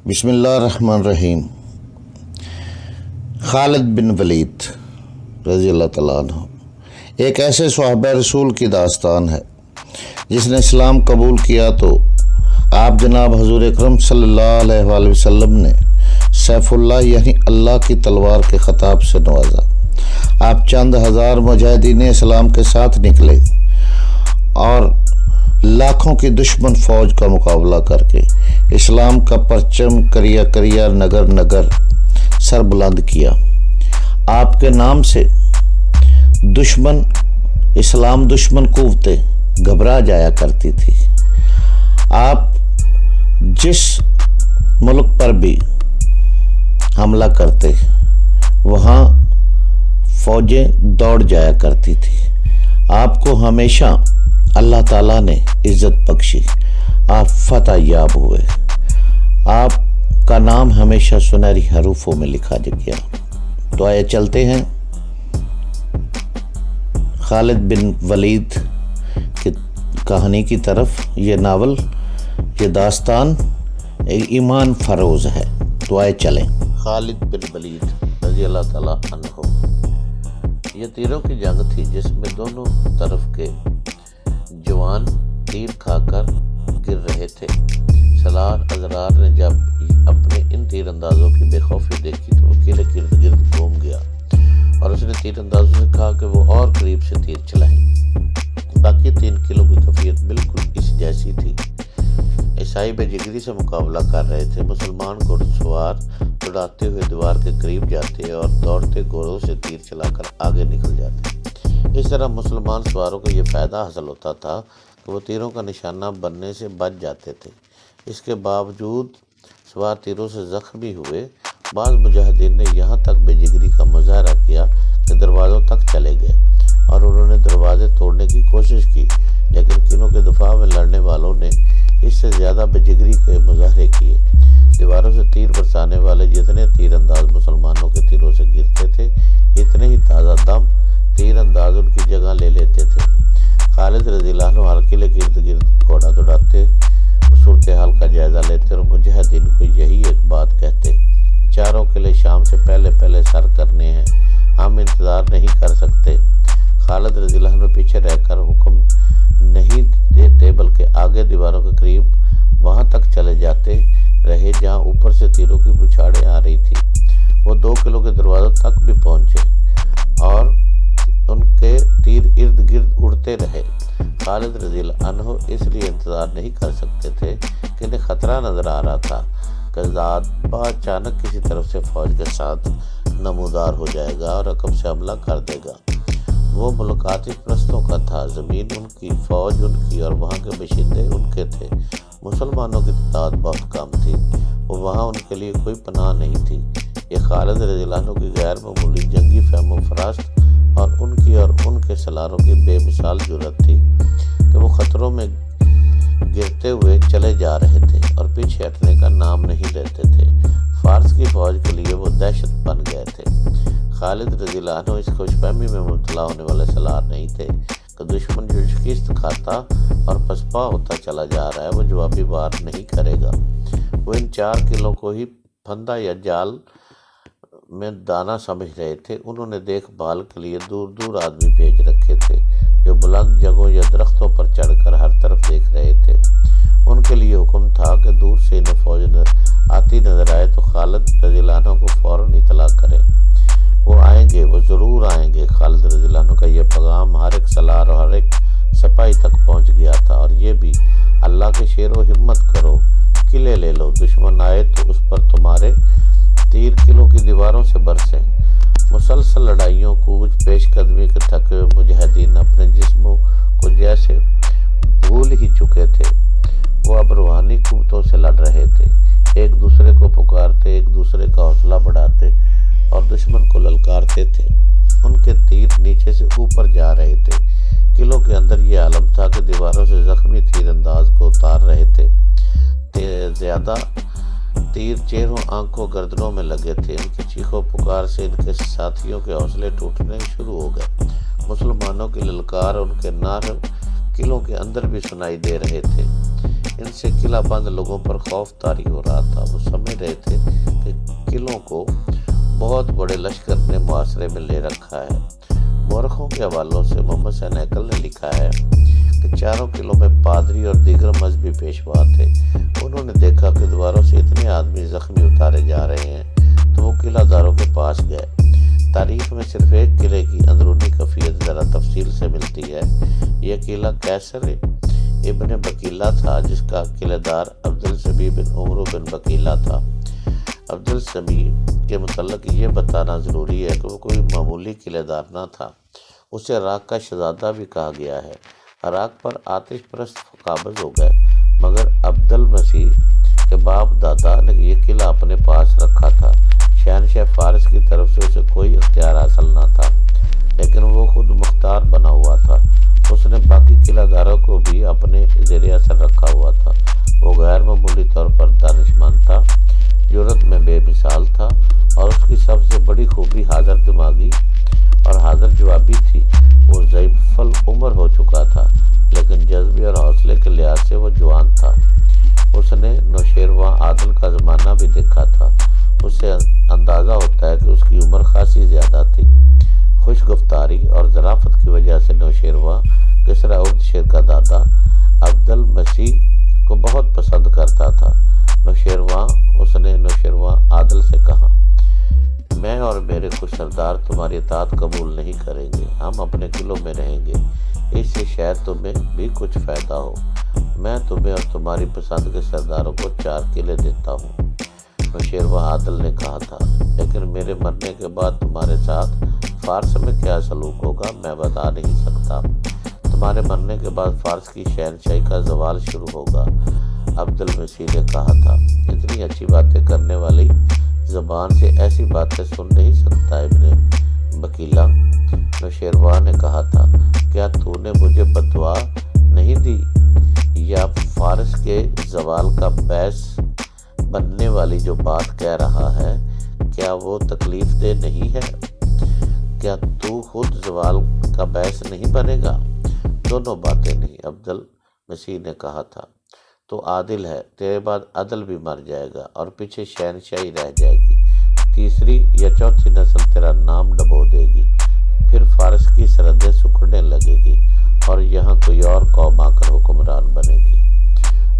بسم اللہ الرحمن الرحیم۔ خالد بن ولید رضی اللہ تعالیٰ عنہ ایک ایسے صحابہ رسول کی داستان ہے جس نے اسلام قبول کیا تو آپ جناب حضور اکرم صلی اللہ علیہ وآلہ وسلم نے سیف اللہ یعنی اللہ کی تلوار کے خطاب سے نوازا۔ آپ چند ہزار مجاہدین اسلام کے ساتھ نکلے اور لاکھوں کی دشمن فوج کا مقابلہ کر کے اسلام کا پرچم کریا کریا نگر نگر سر بلند کیا۔ آپ کے نام سے اسلام دشمن قوتیں گھبرا جایا کرتی تھی۔ آپ جس ملک پر بھی حملہ کرتے وہاں فوجیں دوڑ جایا کرتی تھی۔ آپ کو ہمیشہ اللہ تعالیٰ نے عزت بخشی، آپ فتح یاب ہوئے۔ آپ کا نام ہمیشہ سنہری حروفوں میں لکھا گیا۔ تو آئے چلتے ہیں خالد بن ولید کی کہانی کی طرف۔ یہ ناول، یہ داستان ایمان فروز ہے۔ تو آئے چلیں۔ خالد بن ولید رضی اللہ تعالیٰ عنہ، یہ تیروں کی جنگ تھی جس میں دونوں طرف کے جوان تیر کھا کر گر رہے تھے۔ سالار ازرار نے جب اپنے ان تیر اندازوں کی بے خوفی دیکھی تو وہ قلعے کے ارد گرد گھوم گیا اور اس نے تیر اندازوں سے کہا کہ وہ اور قریب سے تیر چلائیں۔ باقی 3 قلعوں کی کیفیت بالکل اس جیسی تھی۔ عیسائی بے جگری سے مقابلہ کر رہے تھے۔ مسلمان گھڑ سوار دوڑاتے ہوئے دیوار کے قریب جاتے اور دوڑتے گھوڑوں سے تیر چلا کر آگے نکل جاتے۔ اس طرح مسلمان سواروں کو یہ فائدہ حاصل ہوتا تھا کہ وہ تیروں کا نشانہ بننے سے بچ جاتے تھے۔ اس کے باوجود سوار تیروں سے زخمی ہوئے۔ بعض مجاہدین نے یہاں تک بے جگری کا مظاہرہ کیا کہ دروازوں تک چلے گئے اور انہوں نے دروازے توڑنے کی کوشش کی، لیکن قلعوں کے دفاع میں لڑنے والوں نے اس سے زیادہ بے جگری کے مظاہرے کیے۔ دیواروں سے تیر برسانے والے جتنے تیر انداز مسلمانوں کے تیروں سے گرتے تھے، اتنے ہی تازہ دم تیر انداز ان کی جگہ لے لیتے تھے۔ خالد رضی اللہ عنہ ہر قلعے کے ارد گرد گھوڑا دوڑاتے، صورتحال کا جائزہ لیتے اور مجاہدین کو یہی ایک بات کہتے: چاروں قلعے شام سے پہلے سر کرنے ہیں، ہم انتظار نہیں کر سکتے۔ خالد رضی اللہ عنہ پیچھے رہ کر حکم نہیں دیتے بلکہ آگے دیواروں کے قریب وہاں تک چلے جاتے رہے جہاں اوپر سے تیروں کی بچھاڑیں آ رہی تھی۔ وہ 2 قلعوں کے دروازوں تک بھی پہنچے اور ان کے تیر ارد گرد اڑتے رہے۔ خالد رضی اللہ عنہ اس لیے انتظار نہیں کر سکتے تھے کہ انہیں خطرہ نظر آ رہا تھا کہ ذاتبہ اچانک کسی طرف سے فوج کے ساتھ نمودار ہو جائے گا اور رقم سے حملہ کر دے گا۔ وہ ملک عاطف پرستوں کا تھا، زمین ان کی، فوج ان کی اور وہاں کے باشندے ان کے تھے۔ مسلمانوں کی تعداد بہت کم تھی، وہ وہاں ان کے لیے کوئی پناہ نہیں تھی۔ یہ خالد رضی اللہ عنہ کی غیر معمولی جنگی فہم و فراست اور ان کے سالاروں کی بے مثال جرأت تھی کہ وہ خطروں میں گرتے ہوئے چلے جا رہے تھے اور پیچھے ہٹنے کا نام نہیں لیتے تھے۔ فارس کی فوج کے لیے وہ دہشت بن گئے تھے۔ خالد رضی اللہ عنہ اس خوش فہمی میں مبتلا ہونے والے سالار نہیں تھے کہ دشمن جو شکست کھاتا اور پسپا ہوتا چلا جا رہا ہے وہ جوابی وار نہیں کرے گا۔ وہ ان 4 قلعوں کو ہی پھندا یا جال میں دانہ سمجھ رہے تھے۔ انہوں نے دیکھ بھال کے لیے دور دور آدمی بھیج رکھے تھے جو بلند جگہوں یا درختوں پر چڑھ کر ہر طرف دیکھ رہے تھے۔ ان کے لیے حکم تھا کہ دور سے انہیں فوج آتی نظر آئے تو خالد رضی اللہ عنہ کو فوراً اطلاع کریں۔ وہ آئیں گے، وہ ضرور آئیں گے۔ خالد رضی اللہ عنہ کا یہ پیغام ہر ایک سالار اور ہر ایک سپاہی تک پہنچ گیا تھا، اور یہ بھی: اللہ کے شیر و ہمت کرو، قلعے لے لو، دشمن آئے تو اس پر تمہارے تیر قلعوں کی دیواروں سے برسیں۔ مسلسل لڑائیوں کوچ پیش قدمی کے تھکے ہوئے مجاہدین اپنے جسموں کو جیسے بھول ہی چکے تھے۔ وہ اب روحانی قوتوں سے لڑ رہے تھے، ایک دوسرے کو پکارتے، ایک دوسرے کا حوصلہ بڑھاتے اور دشمن کو للکارتے تھے۔ ان کے تیر نیچے سے اوپر جا رہے تھے۔ قلعوں کے اندر یہ عالم تھا کہ دیواروں سے زخمی تیر انداز کو اتار رہے تھے۔ زیادہ تیر چہروں، آنکھوں، گردنوں میں لگے تھے۔ ان کی چیخوں پکار سے ان کے ساتھیوں کے حوصلے ٹوٹنے شروع ہو گئے۔ مسلمانوں کی للکار، ان کے نعرے قلعوں کے اندر بھی سنائی دے رہے تھے۔ ان سے قلعہ بند لوگوں پر خوف طاری ہو رہا تھا۔ وہ سمجھ رہے تھے کہ قلعوں کو بہت بڑے لشکر نے محاصرے میں لے رکھا ہے۔ مورخوں کے حوالوں سے محمد حسین ہیکل نے لکھا ہے کہ چاروں قلعوں میں پادری اور دیگر مذہبی پیشوا تھے۔ انہوں نے دیکھا کہ دیواروں سے اتنے آدمی زخمی اتارے جا رہے ہیں تو وہ قلعہ داروں کے پاس گئے۔ تاریخ میں صرف ایک قلعے کی اندرونی کیفیت ذرا تفصیل سے ملتی ہے۔ یہ قلعہ کیسر ابن بکیلہ تھا، جس کا قلعہ دار عبدالسمیع بن عمرو بن بکیلہ تھا۔ عبدالسمیع کے متعلق یہ بتانا ضروری ہے کہ وہ کوئی معمولی قلعہ دار نہ تھا، اسے عراق کا شہزادہ بھی کہا گیا ہے۔ عراق پر آتش پرست قابض ہو گئے، مگر عبدالمسیح کے باپ دادا نے یہ قلعہ اپنے پاس رکھا تھا۔ شہنشاہ فارس کی طرف سے اسے کوئی اختیار حاصل نہ تھا، لیکن وہ خود مختار بنا ہوا تھا۔ اس نے باقی قلعہ داروں کو بھی اپنے زیر اثر رکھا ہوا تھا۔ وہ غیر معمولی طور پر دانشمند تھا، جرأت میں بے مثال تھا، اور اس کی سب سے بڑی خوبی حاضر دماغی اور حاضر جوابی تھی۔ وہ ضعیف العمر ہو چکا تھا، لیکن جذبے اور حوصلے کے لحاظ سے وہ جوان تھا۔ اس نے نوشیروان عادل کا زمانہ بھی دیکھا تھا۔ اس سے اندازہ ہوتا ہے کہ اس کی عمر خاصی زیادہ تھی۔ خوش گفتاری اور ظرافت کی وجہ سے نوشیروان کسریٰ ارد شیر کا دادا عبدالمسیح کو بہت پسند کرتا تھا۔ اس نے نوشیروان عادل سے کہا، میں اور میرے کچھ سردار تمہاری اطاعت قبول نہیں کریں گے، ہم اپنے قلعوں میں رہیں گے، اس سے شاید تمہیں بھی کچھ فائدہ ہو۔ میں تمہیں اور تمہاری پسند کے سرداروں کو 4 قلعے دیتا ہوں۔ نوشیروان عادل نے کہا تھا، لیکن میرے مرنے کے بعد تمہارے ساتھ فارس میں کیا سلوک ہوگا میں بتا نہیں سکتا۔ تمہارے مرنے کے بعد فارس کی شہنشاہی کا زوال شروع ہوگا۔ عبدالمسیح نے کہا تھا، اتنی اچھی باتیں کرنے والی زبان سے ایسی باتیں سن نہیں سکتا ابن بکیلہ۔ نوشیروان نے کہا تھا، کیا تو نے مجھے بددعا نہیں دی، یا فارس کے زوال کا باعث بننے والی جو بات کہہ رہا ہے کیا وہ تکلیف دہ نہیں ہے؟ کیا تو خود زوال کا باعث نہیں بنے گا؟ دونوں باتیں نہیں، عبدالمسیح نے کہا تھا۔ تو عادل ہے، تیرے بعد عدل بھی مر جائے گا اور پیچھے شہنشاہی رہ جائے گی، تیسری یا چوتھی نسل تیرا نام ڈبو دے گی، پھر فارس کی سرحدیں سکڑنے لگے گی اور یہاں کوئی اور قوم آ کر حکمران بنے گی۔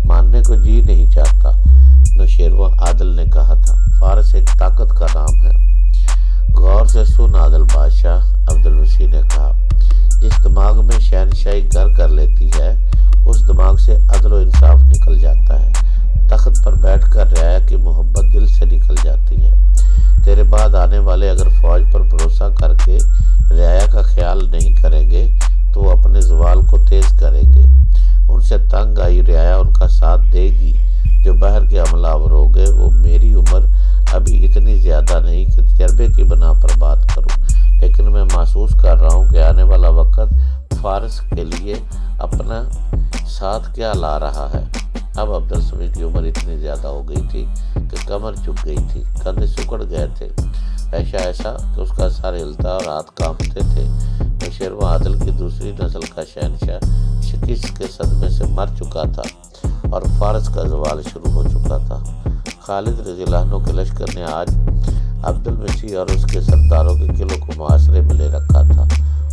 ماننے کو جی نہیں چاہتا، نوشیروان عادل نے کہا تھا، فارس ایک طاقت کا نام ہے۔ غور سے سن عادل بادشاہ، عبدالمسیح نے کہا، جس دماغ میں شہنشاہی گھر کر لیتی ہے اس دماغ سے عدل و انصاف نکل جاتا ہے، تخت پر بیٹھ کر رعایا کی محبت دل سے نکل جاتی ہے۔ تیرے بعد آنے والے اگر فوج پر بھروسہ کر کے رعایا کا خیال نہیں کریں گے تو وہ اپنے زوال کو تیز کریں گے۔ ان سے تنگ آئی رعایا ان کا ساتھ دے گی جو باہر کے حملہ آور ہو گئے۔ وہ میری عمر ابھی اتنی زیادہ نہیں کہ تجربے کی بنا پر بات کروں، لیکن میں محسوس کر رہا ہوں کہ آنے والا وقت فارس کے لیے اپنا ساتھ کیا لا رہا ہے۔ اب عبدالسمیع کی عمر اتنی زیادہ ہو گئی تھی کہ کمر جھک گئی تھی، کندھے سکڑ گئے تھے، پیشہ ایسا کہ اس کا سر ہلتا اور ہاتھ کانپتے تھے۔ نوشیروان عادل کی دوسری نسل کا شہنشاہ شکست کے صدمے سے مر چکا تھا اور فارس کا زوال شروع ہو چکا تھا۔ خالد رضی اللہ عنہ کے لشکر نے آج عبدالمسیح اور اس کے سرداروں کے قلعوں کو محاصرے میں لے رکھا تھا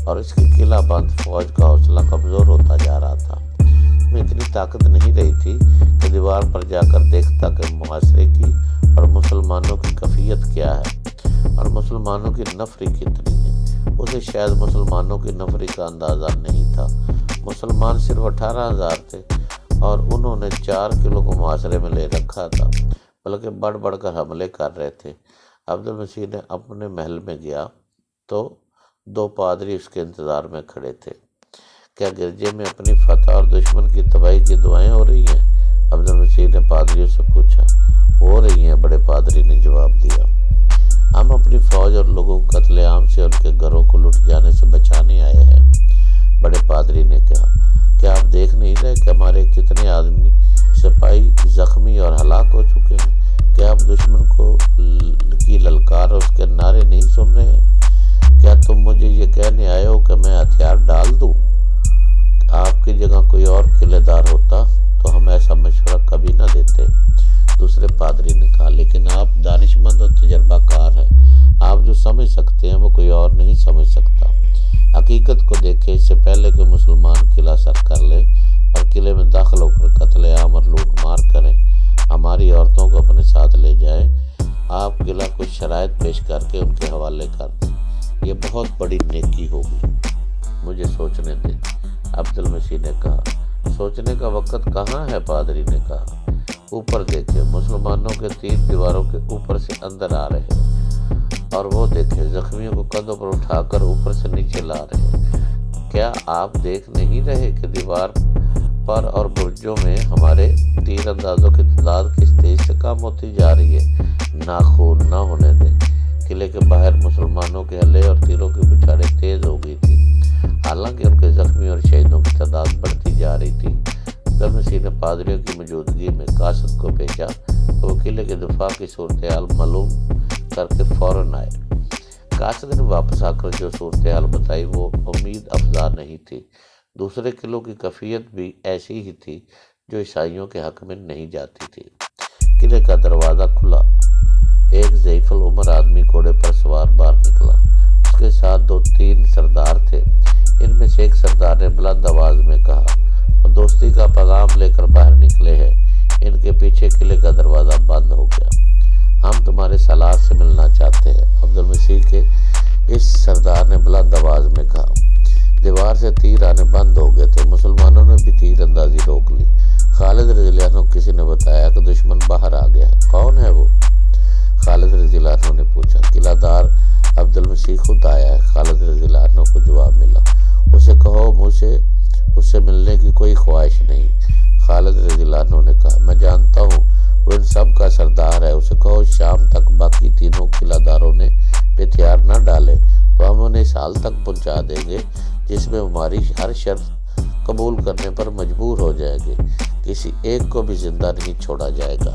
اور اس کی قلعہ بند فوج کا حوصلہ کمزور ہوتا جا رہا تھا۔ اس میں اتنی طاقت نہیں رہی تھی کہ دیوار پر جا کر دیکھتا کہ محاصرے کی اور مسلمانوں کی کیفیت کیا ہے اور مسلمانوں کی نفری کتنی ہے۔ اسے شاید مسلمانوں کی نفری کا اندازہ نہیں تھا۔ مسلمان صرف 18,000 تھے اور انہوں نے 4 قلعوں کو محاصرے میں لے رکھا تھا، بلکہ بڑھ بڑھ کر حملے کر رہے تھے۔ عبدالمسیح نے اپنے محل میں گیا تو 2 پادری اس کے انتظار میں کھڑے تھے۔ کیا گرجے میں اپنی فتح اور دشمن کی تباہی کی دعائیں ہو رہی ہیں؟ عبدالمسیح نے پادریوں سے پوچھا۔ ہو رہی ہیں، بڑے پادری نے جواب دیا۔ ہم اپنی فوج اور لوگوں کو قتل عام سے ان کے گھروں کو لٹ جانے سے بچانے آئے ہیں، بڑے پادری نے کہا۔ کیا آپ دیکھ نہیں رہے کہ ہمارے کتنے آدمی سپاہی زخمی اور ہلاک ہو چکے ہیں؟ کیا آپ دشمن کی للکار اور اس کے نعرے نہیں سن رہے ہیں؟ کیا تم مجھے یہ کہنے آئے ہو کہ میں ہتھیار ڈال دوں؟ آپ کی جگہ کوئی اور قلعے دار ہوتا تو ہم ایسا مشورہ کبھی نہ دیتے، دوسرے پادری نے کہا۔ لیکن سکتے ہیں وہ کوئی اور نہیں سمجھ سکتا۔ حقیقت کو دیکھے، اس سے پہلے کہ مسلمان قلعہ سر کر لے اور قلعے میں داخل ہو کر قتل عام اور لوٹ مار کریں، ہماری عورتوں کو اپنے ساتھ لے جائیں، آپ قلعہ کچھ شرائط پیش کر کے ان کے حوالے کر دیں، یہ بہت بڑی نیکی ہوگی۔ مجھے سوچنے دیں، عبدالمسیح نے کہا۔ سوچنے کا وقت کہاں ہے؟ پادری نے کہا۔ اوپر دیکھیں، مسلمانوں کے تیر دیواروں کے اوپر سے اندر آ رہے ہیں، اور وہ دیکھیں زخمیوں کو کندھوں پر اٹھا کر اوپر سے نیچے لا رہے ہیں۔ کیا آپ دیکھ نہیں رہے کہ دیوار پر اور برجوں میں ہمارے تیر اندازوں کی تعداد کس تیزی سے کم ہوتی جا رہی ہے؟ ناخون نہ ہونے دیں۔ قلعے کے باہر مسلمانوں کے حلے اور تیروں کی بچھاڑیں تیز ہو گئی تھی، حالانکہ ان کے زخمیوں اور شہیدوں کی تعداد بڑھتی جا رہی تھی۔ عبدالمسیح نے پادریوں کی موجودگی میں قاصد کو بھیجا تو وہ قلعے کے دفاع کی صورتحال معلوم کر کے فوراً آئے۔ قاصد نے واپس آ کر جو صورتحال بتائی وہ امید افزا نہیں تھی۔ دوسرے قلعوں کی کیفیت بھی ایسی ہی تھی جو عیسائیوں کے حق میں نہیں جاتی تھی۔ قلعے کا دروازہ کھلا، ایک ضعیف العمر آدمی گھوڑے پر سوار باہر نکلا۔ اس کے ساتھ 2-3 سردار تھے۔ ان میں سے ایک سردار نے بلند آواز میں کہا، وہ دوستی کا پیغام لے کر باہر نکلے ہیں۔ ان کے پیچھے قلعے کا دروازہ بند ہو گیا۔ ہم تمہارے سالار سے ملنا چاہتے ہیں، عبدالمسیح کے اس سردار نے بلند آواز میں کہا۔ دیوار سے تیر آنے بند ہو گئے تھے، مسلمانوں نے بھی تیر اندازی روک لی۔ خالد رضی اللہ عنہ کسی نے بتایا کہ دشمن باہر آ گیا ہے۔ کون ہے وہ؟ خالد رضی اللہ عنہ نے پوچھا۔ قلعہ دار عبدالمسیح خود آیا ہے، خالد رضی اللہ عنہ کو جواب ملا۔ اسے کہو مجھے اس سے ملنے کی کوئی خواہش نہیں، خالد رضی اللہ عنہ نے کہا۔ میں جانتا ہوں وہ ان سب کا سردار ہے، اسے کہو شام تک باقی تینوں قلعہ داروں نے ہتھیار نہ ڈالے تو ہم انہیں اس حال تک پہنچا دیں گے جس میں ہماری ہر شرط قبول کرنے پر مجبور ہو جائیں گے، کسی ایک کو بھی زندہ نہیں چھوڑا جائے گا۔